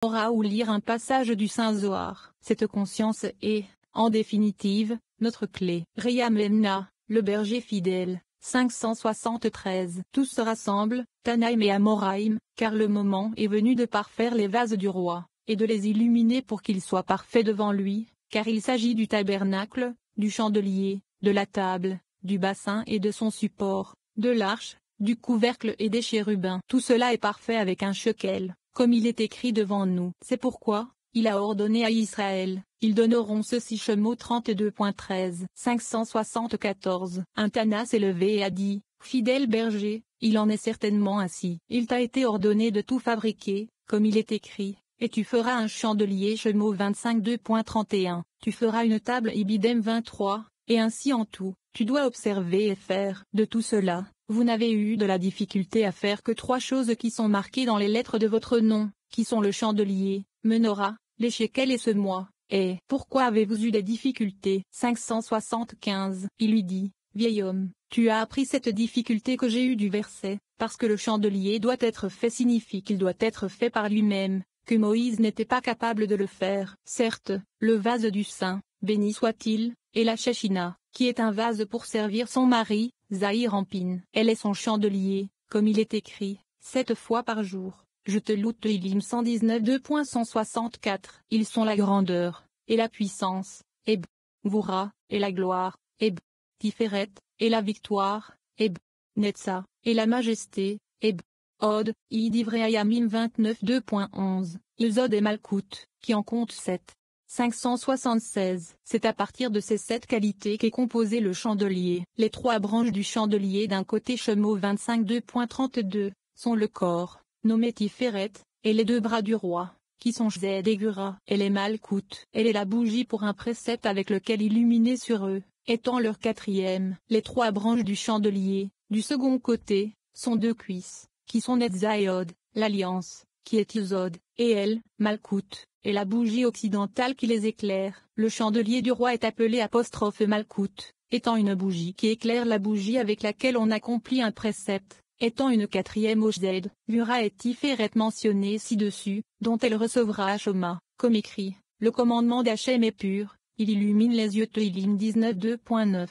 ou lire un passage du Saint-Zohar. Cette conscience est, en définitive, notre clé. Ria Memna, le berger fidèle, 573. Tous se rassemblent, Tanaïm et Amoraïm, car le moment est venu de parfaire les vases du roi, et de les illuminer pour qu'ils soient parfaits devant lui, car il s'agit du tabernacle, du chandelier, de la table, du bassin et de son support, de l'arche, du couvercle et des chérubins. Tout cela est parfait avec un shekel, comme il est écrit devant nous. C'est pourquoi, il a ordonné à Israël, ils donneront ceci. Shemot 32.13. 574. Un Tana s'est levé et a dit, fidèle berger, il en est certainement ainsi. Il t'a été ordonné de tout fabriquer, comme il est écrit, et tu feras un chandelier. Shemot 25.2.31. Tu feras une table. Ibidem 23, et ainsi en tout, tu dois observer et faire. De tout cela, vous n'avez eu de la difficulté à faire que 3 choses qui sont marquées dans les lettres de votre nom, qui sont le chandelier, Menorah, les shekels et ce mois. Et pourquoi avez-vous eu des difficultés? 575. Il lui dit, vieil homme, tu as appris cette difficulté que j'ai eue du verset, parce que le chandelier doit être fait signifie qu'il doit être fait par lui-même, que Moïse n'était pas capable de le faire. Certes, le vase du saint, béni soit-il, et la Shechina, qui est un vase pour servir son mari, Zahir Ampin. Elle est son chandelier, comme il est écrit, 7 fois par jour. Je te loue. Tehillim 119 2.164. Ils sont la grandeur, et la puissance, et Gvura, et la gloire, et Tiferet, et la victoire, et Netza, et la majesté, et Od, Idivreayamim 29 2.11. Ilzod et Malkout, qui en compte 7. 576. C'est à partir de ces 7 qualités qu'est composé le chandelier. Les 3 branches du chandelier d'un côté. Shemot 25 2.32, sont le corps, nommé Tiferet, et les 2 bras du roi, qui sont Zed et Gura. Et les Malkout, elle est la bougie pour un précepte avec lequel illuminer sur eux, étant leur 4e. Les 3 branches du chandelier, du second côté, sont 2 cuisses, qui sont Netza et Od, l'alliance, qui est Ilzod, et elle, Malkout, et la bougie occidentale qui les éclaire. Le chandelier du roi est appelé apostrophe Malkout, étant une bougie qui éclaire la bougie avec laquelle on accomplit un précepte, étant une 4e Ozed. Gura et Tiferet mentionnés ci-dessus, dont elle recevra Hashoma, comme écrit, le commandement d'Hachem est pur, il illumine les yeux. Tehillim 19 2.9.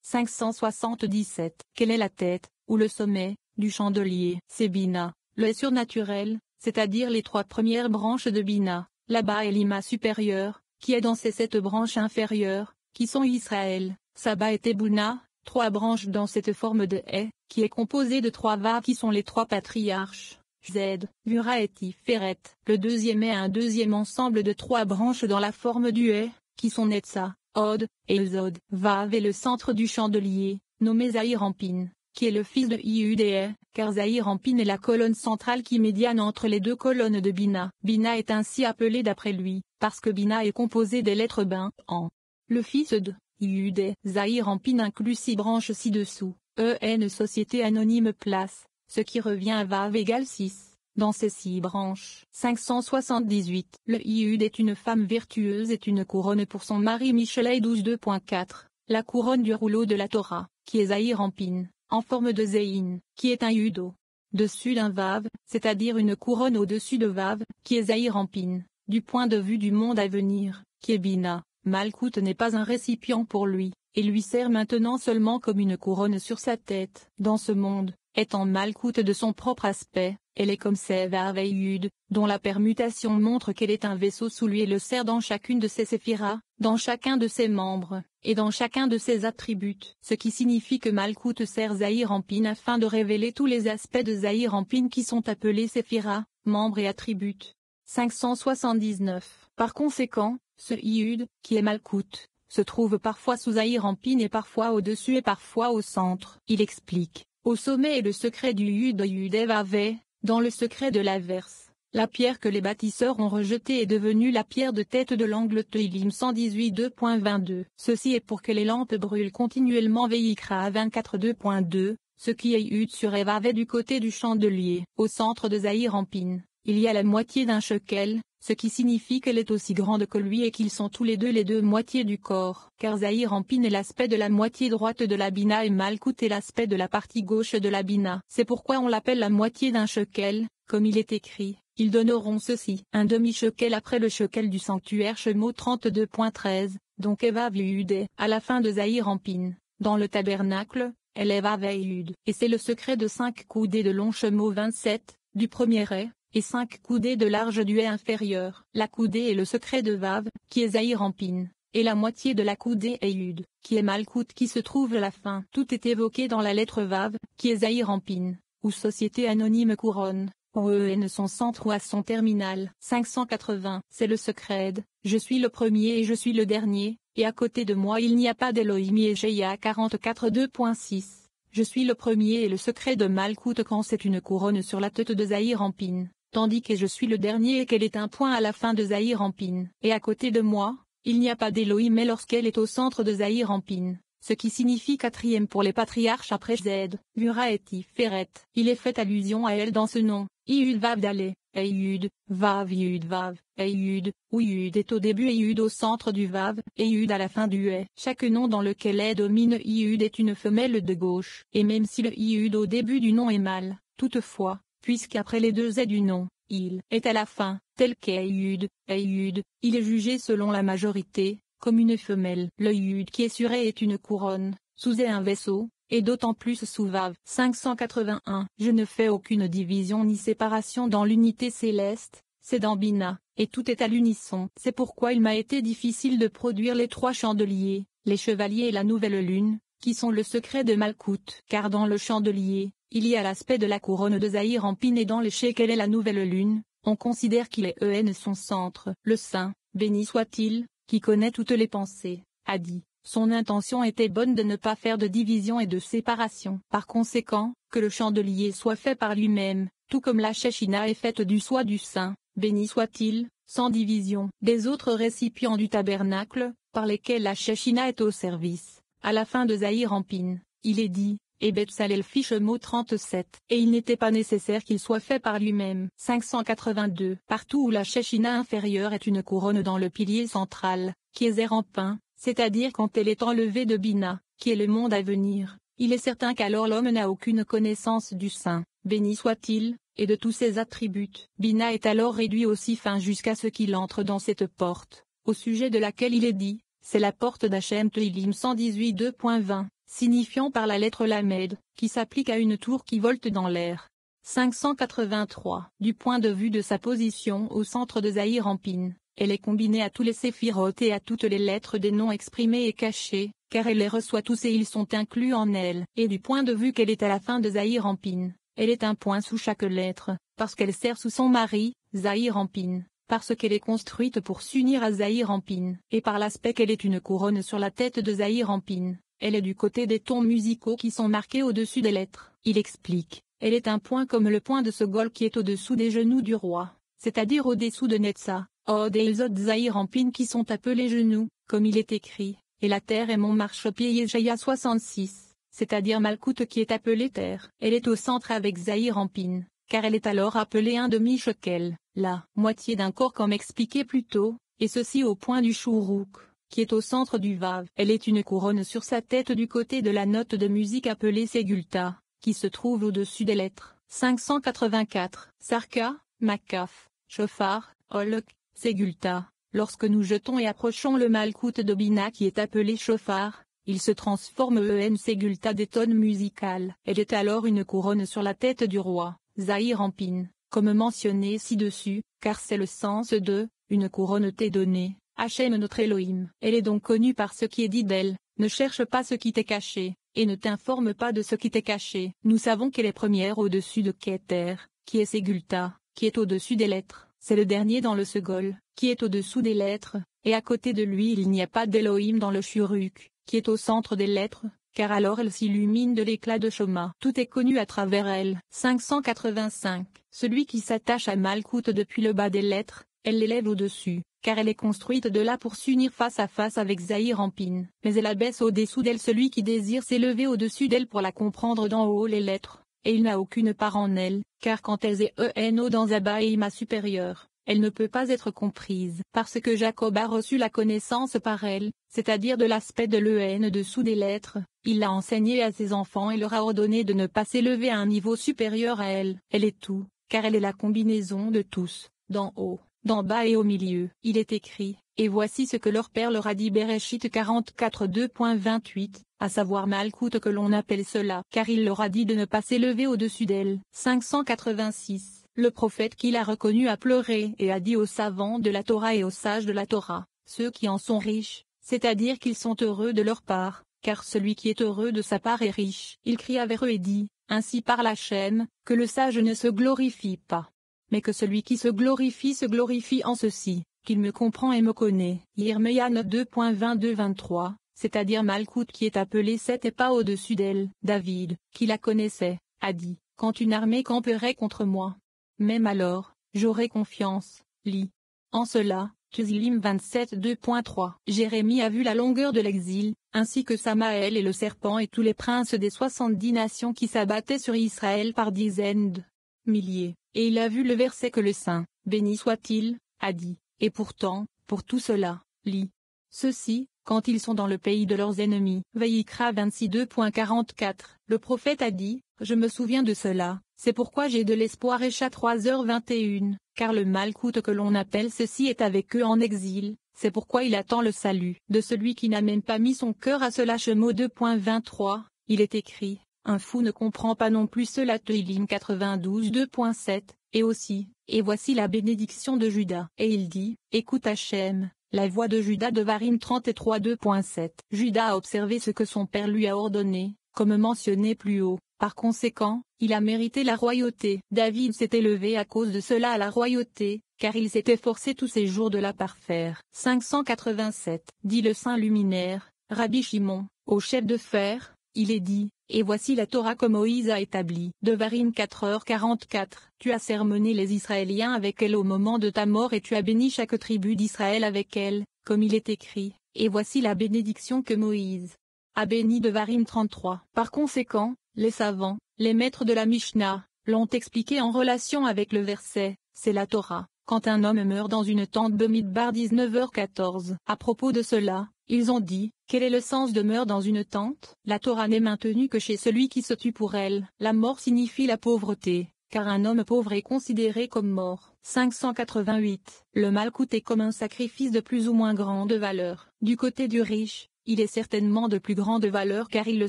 577. Quelle est la tête, ou le sommet, du chandelier? C'est Bina, le surnaturel, c'est-à-dire les 3 premières branches de Bina, là-bas est l'Ima supérieure, qui est dans ces 7 branches inférieures, qui sont Israël, Saba et Tebouna, 3 branches dans cette forme de haie, qui est composée de 3 vaves qui sont les 3 patriarches, Zed, Gura et Tiferet. Le deuxième est un deuxième ensemble de 3 branches dans la forme du haie, qui sont Netza, Od, et Ilzod. Vav est le centre du chandelier, nommé Zahir Ampin, qui est le fils de Iudéa, car Zahir Ampin est la colonne centrale qui médiane entre les 2 colonnes de Bina. Bina est ainsi appelé d'après lui, parce que Bina est composé des lettres Ben, en. Le fils de Iudé. Zahir Ampin inclut 6 branches ci-dessous, EN société anonyme place, ce qui revient à Vav égale 6. Dans ces 6 branches. 578. Le Iud est une femme vertueuse et une couronne pour son mari. Michelet 12 2.4. La couronne du rouleau de la Torah, qui est Zahir Ampin, en forme de Zéin, qui est un Udo. Dessus d'un Vav, c'est-à-dire une couronne au-dessus de Vav, qui est Zahir Ampin, du point de vue du monde à venir, qui est Bina. Malkout n'est pas un récipient pour lui, et lui sert maintenant seulement comme une couronne sur sa tête. Dans ce monde, étant Malkout de son propre aspect, elle est comme Sevar et Yud, dont la permutation montre qu'elle est un vaisseau sous lui et le sert dans chacune de ses séphiras, dans chacun de ses membres, et dans chacun de ses attributs. Ce qui signifie que Malkout sert Zahir Ampin afin de révéler tous les aspects de Zahir Ampin qui sont appelés séphiras, membres et attributs. 579. Par conséquent, ce Iud, qui est Malkout, se trouve parfois sous Zahir Ampin et parfois au-dessus et parfois au centre. Il explique, au sommet est le secret du Yud Yudevave, dans le secret de l'averse. La pierre que les bâtisseurs ont rejetée est devenue la pierre de tête de l'angle. Tehillim 118 2.22. Ceci est pour que les lampes brûlent continuellement. Veikra 24 2.2, ce qui est Yud sur Evav du côté du chandelier. Au centre de Zahir Ampin, il y a la moitié d'un shekel, ce qui signifie qu'elle est aussi grande que lui et qu'ils sont tous les deux moitiés du corps. Car Zahir Ampin est l'aspect de la moitié droite de la Bina et Malkout est l'aspect de la partie gauche de la Bina. C'est pourquoi on l'appelle la moitié d'un shekel, comme il est écrit, ils donneront ceci. Un demi-shekel après le shekel du sanctuaire Shemot 32.13, donc Eva Viudé, à la fin de Zahir Ampin, dans le tabernacle, elle Eva Veihud. Et c'est le secret de 5 coudées de long Shemot 27, du premier ais, et 5 coudées de large du ais inférieur. La coudée est le secret de Vav, qui est Zahir Ampin, et la moitié de la coudée est Yud, qui est Malkout qui se trouve à la fin. Tout est évoqué dans la lettre Vav, qui est Zahir Ampin, ou Société Anonyme Couronne, où EN son centre ou à son terminal. 580. C'est le secret. Je suis le premier et je suis le dernier, et à côté de moi il n'y a pas d'Elohim. Yeshaïa 44 2.6. Je suis le premier et le secret de Malkout quand c'est une couronne sur la tête de Zahir Ampin, tandis que je suis le dernier et qu'elle est un point à la fin de Zahir Ampin. Et à côté de moi, il n'y a pas d'Elohim mais lorsqu'elle est au centre de Zahir Ampin, ce qui signifie quatrième pour les patriarches après Z, Ura et Tiferet. Il est fait allusion à elle dans ce nom. Yud Vav Dalé, Eyud, Vav Yud Vav, Eyud, où Yud est au début et Yud au centre du Vav, et Yud à la fin du Ey. Chaque nom dans lequel Ey domine Yud est une femelle de gauche. Et même si le Yud au début du nom est mâle, toutefois, puisqu'après les deux Ey du nom, il est à la fin, tel qu'Eyud, Eyud, il est jugé selon la majorité, comme une femelle. Le Yud qui est sur Ey est une couronne, sous Ey un vaisseau, et d'autant plus sous Vav. 581. Je ne fais aucune division ni séparation dans l'unité céleste, c'est dans Bina, et tout est à l'unisson. C'est pourquoi il m'a été difficile de produire les 3 chandeliers, les chevaliers et la nouvelle lune, qui sont le secret de Malkout. Car dans le chandelier, il y a l'aspect de la couronne de Zahir Ampin et dans les shekel est la nouvelle lune, on considère qu'il est EN son centre. Le Saint, béni soit-il, qui connaît toutes les pensées, a dit. Son intention était bonne de ne pas faire de division et de séparation. Par conséquent, que le chandelier soit fait par lui-même, tout comme la Shechina est faite du soie du Saint, béni soit-il, sans division. Des autres récipients du tabernacle, par lesquels la Shechina est au service. À la fin de Zahir Ampin, il est dit, et Betzalel fit Shemot 37. Et il n'était pas nécessaire qu'il soit fait par lui-même. 582. Partout où la Shechina inférieure est une couronne dans le pilier central, qui est Zer Ampin, c'est-à-dire quand elle est enlevée de Bina, qui est le monde à venir, il est certain qu'alors l'homme n'a aucune connaissance du Saint, béni soit-il, et de tous ses attributs. Bina est alors réduit aussi fin jusqu'à ce qu'il entre dans cette porte, au sujet de laquelle il est dit, c'est la porte d'Hachem Teilim 118 2.20, signifiant par la lettre Lamed, qui s'applique à une tour qui volte dans l'air. 583. Du point de vue de sa position au centre de Zahir Ampin, elle est combinée à tous les séphirotes et à toutes les lettres des noms exprimés et cachés, car elle les reçoit tous et ils sont inclus en elle. Et du point de vue qu'elle est à la fin de Zahir Ampin, elle est un point sous chaque lettre, parce qu'elle sert sous son mari, Zahir Ampin, parce qu'elle est construite pour s'unir à Zahir Ampin, et par l'aspect qu'elle est une couronne sur la tête de Zahir Ampin. Elle est du côté des tons musicaux qui sont marqués au-dessus des lettres. Il explique, elle est un point comme le point de Sogol qui est au-dessous des genoux du roi, c'est-à-dire au-dessous de Netza. Od et Elzot Zahir Ampin qui sont appelés genoux, comme il est écrit, et la terre est mon marchepied Yeshaïa 66, c'est-à-dire Malkout qui est appelée terre. Elle est au centre avec Zahir Ampin, car elle est alors appelée un demi-shekel, la moitié d'un corps comme expliqué plus tôt, et ceci au point du Shourouk, qui est au centre du Vav. Elle est une couronne sur sa tête du côté de la note de musique appelée Ségulta, qui se trouve au-dessus des lettres. 584. Sarka, Makaf, Shofar, Olok, Ségulta. Lorsque nous jetons et approchons le Malkout de Bina qui est appelé Shofar, il se transforme en Ségulta des tonnes musicales. Elle est alors une couronne sur la tête du roi, Zahir Ampin, comme mentionné ci-dessus, car c'est le sens de « une couronne t'est donnée, Hachem notre Elohim ». Elle est donc connue par ce qui est dit d'elle, ne cherche pas ce qui t'est caché, et ne t'informe pas de ce qui t'est caché. Nous savons qu'elle est première au-dessus de Keter, qui est Ségulta, qui est au-dessus des lettres. C'est le dernier dans le Segol, qui est au-dessous des lettres, et à côté de lui il n'y a pas d'Elohim dans le Shuruk, qui est au centre des lettres, car alors elle s'illumine de l'éclat de Shoma. Tout est connu à travers elle. 585. Celui qui s'attache à Malkout depuis le bas des lettres, elle l'élève au-dessus, car elle est construite de là pour s'unir face à face avec Zahir Ampin. Mais elle abaisse au-dessous d'elle celui qui désire s'élever au-dessus d'elle pour la comprendre d'en haut les lettres. Et il n'a aucune part en elle, car quand elle est ENO dans Abba et Ima supérieur, elle ne peut pas être comprise. Parce que Jacob a reçu la connaissance par elle, c'est-à-dire de l'aspect de l'EN dessous des lettres, il l'a enseigné à ses enfants et leur a ordonné de ne pas s'élever à un niveau supérieur à elle. Elle est tout, car elle est la combinaison de tous, d'en haut, d'en bas et au milieu. Il est écrit, et voici ce que leur père leur a dit Bereshit 44 2.28, à savoir Malkout que l'on appelle cela, car il leur a dit de ne pas s'élever au-dessus d'elle. 586. Le prophète qui l'a reconnu a pleuré et a dit aux savants de la Torah et aux sages de la Torah, ceux qui en sont riches, c'est-à-dire qu'ils sont heureux de leur part, car celui qui est heureux de sa part est riche. Il cria vers eux et dit, ainsi parle Hachem, que le sage ne se glorifie pas, mais que celui qui se glorifie en ceci, qu'il me comprend et me connaît. Yirmeya 2.22-23, c'est-à-dire Malkout qui est appelé Seth et pas au-dessus d'elle. David, qui la connaissait, a dit, quand une armée camperait contre moi, même alors, j'aurai confiance. Lis. En cela, Tzilim 27 2.3. Jérémie a vu la longueur de l'exil, ainsi que Samaël et le serpent et tous les princes des 70 nations qui s'abattaient sur Israël par dizaines de milliers, et il a vu le verset que le Saint, béni soit-il, a dit, et pourtant, pour tout cela, lis. Ceux-ci, quand ils sont dans le pays de leurs ennemis. Vayikra 26 2.44. Le prophète a dit, je me souviens de cela, c'est pourquoi j'ai de l'espoir. Écha 3h21, car le Malkout que l'on appelle ceci est avec eux en exil, c'est pourquoi il attend le salut de celui qui n'a même pas mis son cœur à cela. Shemo 2.23, il est écrit, un fou ne comprend pas non plus cela. Teilim 92 2.7, et aussi, et voici la bénédiction de Juda. Et il dit, écoute Hachem, la voix de Juda. Devarim 33 2.7. Juda a observé ce que son père lui a ordonné, comme mentionné plus haut. Par conséquent, il a mérité la royauté. David s'est élevé à cause de cela à la royauté, car il s'est efforcé tous ses jours de la parfaire. 587. Dit le saint luminaire, Rabbi Shimon, au chef de fer, il est dit, et voici la Torah que Moïse a établie. Devarim 4h44. Tu as sermonné les Israéliens avec elle au moment de ta mort et tu as béni chaque tribu d'Israël avec elle, comme il est écrit, et voici la bénédiction que Moïse a bénie. Devarim 33. Par conséquent, les savants, les maîtres de la Mishnah, l'ont expliqué en relation avec le verset, c'est la Torah, quand un homme meurt dans une tente. Bamidbar 19h14. À propos de cela, ils ont dit, quel est le sens de meurt dans une tente? La Torah n'est maintenue que chez celui qui se tue pour elle. La mort signifie la pauvreté, car un homme pauvre est considéré comme mort. 588. Le Malkout est comme un sacrifice de plus ou moins grande valeur. Du côté du riche, il est certainement de plus grande valeur car il le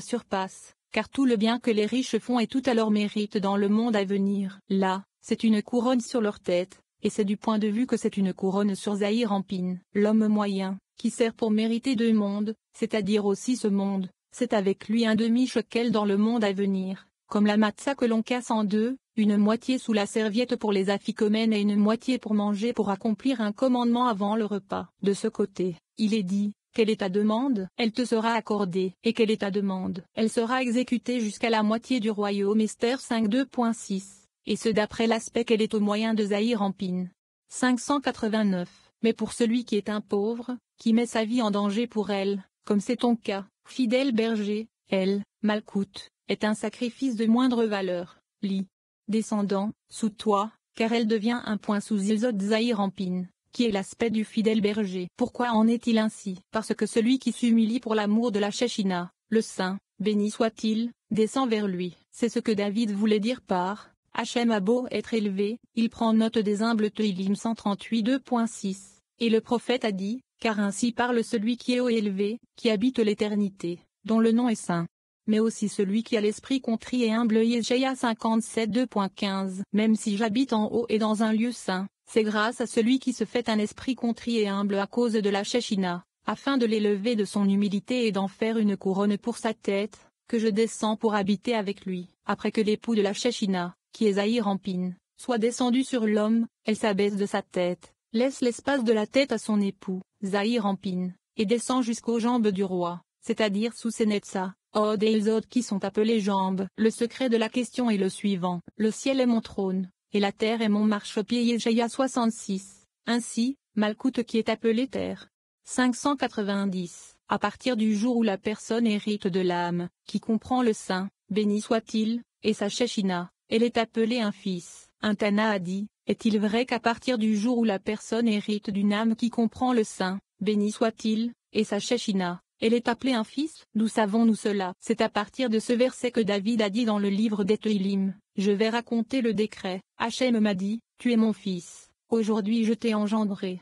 surpasse. Car tout le bien que les riches font est tout à leur mérite dans le monde à venir. Là, c'est une couronne sur leur tête, et c'est du point de vue que c'est une couronne sur Zahir Ampin. L'homme moyen, qui sert pour mériter 2 mondes, c'est-à-dire aussi ce monde, c'est avec lui un demi-shekel dans le monde à venir, comme la matzah que l'on casse en 2, une moitié sous la serviette pour les afikomen et une moitié pour manger pour accomplir un commandement avant le repas. De ce côté, il est dit, quelle est ta demande? Elle te sera accordée. Et quelle est ta demande? Elle sera exécutée jusqu'à la moitié du royaume. Esther 5 2.6. Et ce d'après l'aspect qu'elle est au moyen de Zahir Ampin. 589. Mais pour celui qui est un pauvre, qui met sa vie en danger pour elle, comme c'est ton cas, fidèle berger, elle, Malkout, est un sacrifice de moindre valeur. Lis. Descendant, sous toi, car elle devient un point sous Ilzot Zahir Ampin, qui est l'aspect du fidèle berger. Pourquoi en est-il ainsi? Parce que celui qui s'humilie pour l'amour de la Shechina, le Saint, béni soit-il, descend vers lui. C'est ce que David voulait dire par Hachem a beau être élevé, il prend note des humbles. Teilim 138 2.6. Et le prophète a dit, car ainsi parle celui qui est haut et élevé, qui habite l'éternité, dont le nom est saint. Mais aussi celui qui a l'esprit contrit et humble. Yeshaïa 57 2.15. Même si j'habite en haut et dans un lieu saint, c'est grâce à celui qui se fait un esprit contrit et humble à cause de la Shechina, afin de l'élever de son humilité et d'en faire une couronne pour sa tête, que je descends pour habiter avec lui. Après que l'époux de la Shechina, qui est Zahir Ampin, soit descendu sur l'homme, elle s'abaisse de sa tête, laisse l'espace de la tête à son époux, Zahir Ampin, et descend jusqu'aux jambes du roi, c'est-à-dire sous ses Netza, Od et Ilzod qui sont appelées jambes. Le secret de la question est le suivant. Le ciel est mon trône, et la terre est mon marchepied. Yeshaïa 66. Ainsi, Malkout qui est appelé terre. 590. À partir du jour où la personne hérite de l'âme, qui comprend le Saint, béni soit-il, et sa Shechina, elle est appelée un fils. Un Tana a dit, est-il vrai qu'à partir du jour où la personne hérite d'une âme qui comprend le Saint, béni soit-il, et sa Shechina, Elle est appelée un fils. D'où savons-nous cela? C'est à partir de ce verset que David a dit dans le livre des Téhilim, je vais raconter le décret. Hachem m'a dit, tu es mon fils, aujourd'hui je t'ai engendré.